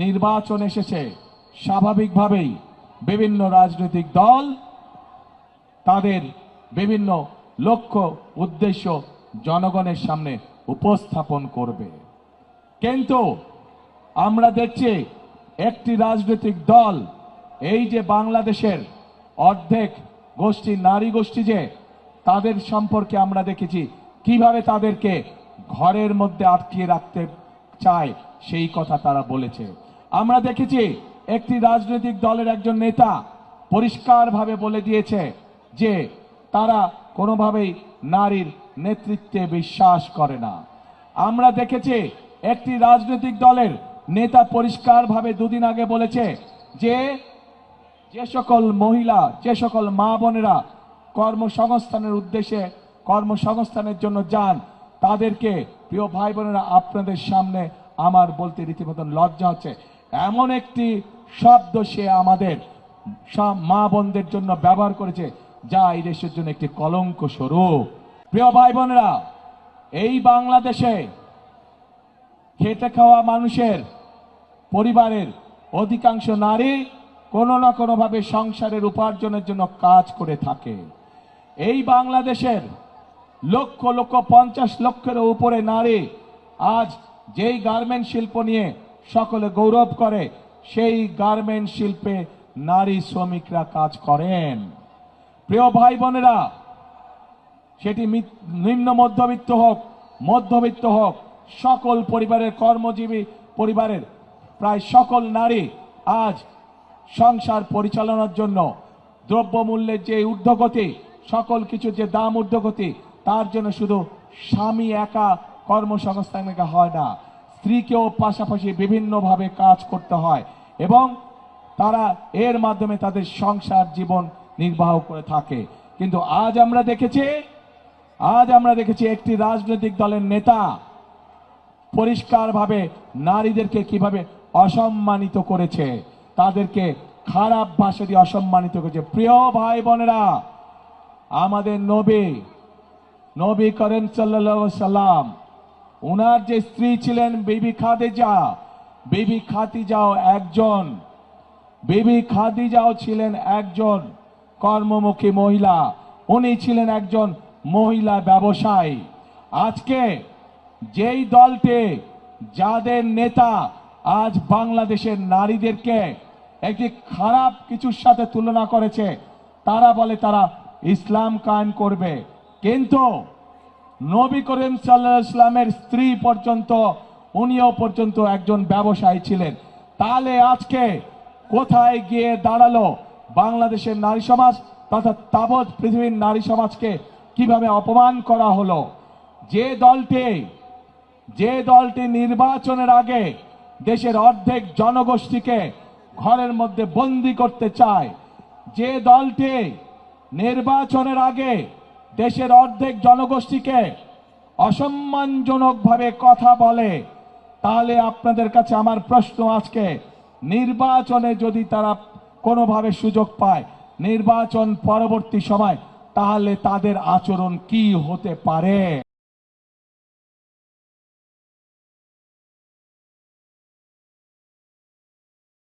নির্বাচন এসেছে, স্বাভাবিকভাবেই বিভিন্ন রাজনৈতিক দল তাদের বিভিন্ন লক্ষ্য উদ্দেশ্য জনগণের সামনে উপস্থাপন করবে। কিন্তু আমরা দেখছি একটি রাজনৈতিক দল, এই যে বাংলাদেশের অর্ধেক গোষ্ঠী নারী গোষ্ঠী, যে তাদের সম্পর্কে আমরা দেখেছি কিভাবে তাদেরকে ঘরের মধ্যে আটকিয়ে রাখতে চায়, সেই কথা তারা বলেছে। আমরা দেখেছি একটি রাজনৈতিক দলের একজন নেতা পরিষ্কারভাবে বলে দিয়েছে যে তারা কোনোভাবেই নারীর নেতৃত্বে বিশ্বাস করে না। আমরা দেখেছি একটি রাজনৈতিক দলের নেতা পরিষ্কারভাবে দুদিন আগে বলেছে যে যে সকল মহিলা, যে সকল মা বোনেরা কর্মসংস্থানের উদ্দেশ্যে কর্মসংস্থানের জন্য যান, তাদেরকে, প্রিয় ভাই বোনেরা, আপনাদের সামনে আমার বলতে রীতিমতন লজ্জা হচ্ছে, এমন একটি শব্দ সে আমাদের সব মা বোনদের জন্য ব্যবহার করেছে যা এই দেশের জন্য একটি কলঙ্ক স্বরূপ। প্রিয় ভাই বোনেরা, এই বাংলাদেশে খেটে খাওয়া মানুষের পরিবারের অধিকাংশ নারী কোনো না কোনোভাবে সংসারের উপার্জনের জন্য কাজ করে থাকে। এই বাংলাদেশের লক্ষ লক্ষ 50 লক্ষের উপরে নারী আজ যেই গার্মেন্ট শিল্প নিয়ে সকলে গৌরব করে, সেই গার্মেন্ট শিল্পে নারী শ্রমিকরা কাজ করেন। প্রিয় ভাই বোনেরা, সেটি নিম্ন মধ্যবিত্ত হোক, মধ্যবিত্ত হোক, সকল পরিবারের, কর্মজীবী পরিবারের প্রায় সকল নারী আজ সংসার পরিচালনার জন্য দ্রব্যমূল্যের যে ঊর্ধ্বগতি, সকল কিছু যে দাম ঊর্ধ্বগতি, তার জন্য শুধু স্বামী একা কর্মসংস্থান হয় না, স্ত্রীকেও পাশাপাশি বিভিন্নভাবে কাজ করতে হয় এবং তারা এর মাধ্যমে তাদের সংসার জীবন নির্বাহ করে থাকে। কিন্তু আজ আমরা দেখেছি একটি রাজনৈতিক দলের নেতা পরিষ্কারভাবে নারীদেরকে কিভাবে অসম্মানিত করেছে, তাদেরকে খারাপ ভাষা দিয়ে অসম্মানিত করেছে। প্রিয় ভাই বোনেরা, আমাদের নবী করিম সাল্লাল্লাহু আলাইহি সাল্লাম, উনার যে স্ত্রী ছিলেন বিবি খাদিজাও ছিলেন একজন কর্মমুখী মহিলা, উনি ছিলেন একজন মহিলা ব্যবসায়ী। আজকে যেই দলটি, যাদের নেতা আজ বাংলাদেশের নারীদেরকে একটি খারাপ কিছুর সাথে তুলনা করেছে, তারা বলে তারা ইসলাম কায়েম করবে, কিন্তু নবী করিম সাল্লাল্লাহু আলাইহি ওয়াসাল্লামের স্ত্রী পর্যন্ত, উনিও পর্যন্ত একজন ব্যবসায়ী ছিলেন। তাহলে আজকে কোথায় গিয়ে দাঁড়ালো বাংলাদেশের নারী সমাজ তথা তাবৎ পৃথিবীর নারী সমাজকে কিভাবে অপমান করা হলো? যে দলটি নির্বাচনের আগে দেশের অর্ধেক জনগোষ্ঠীকে ঘরের মধ্যে বন্দী করতে চায়, যে দলটি নির্বাচনের আগে দেশের অর্ধেক জনগোষ্ঠীকে অসম্মানজনকভাবে কথা বলে, তাহলে আপনাদের কাছে আমার প্রশ্ন, আজকে নির্বাচনে যদি তারা কোনোভাবে সুযোগ পায়, নির্বাচন পরবর্তী সময়, তাহলে তাদের আচরণ কি হতে পারে?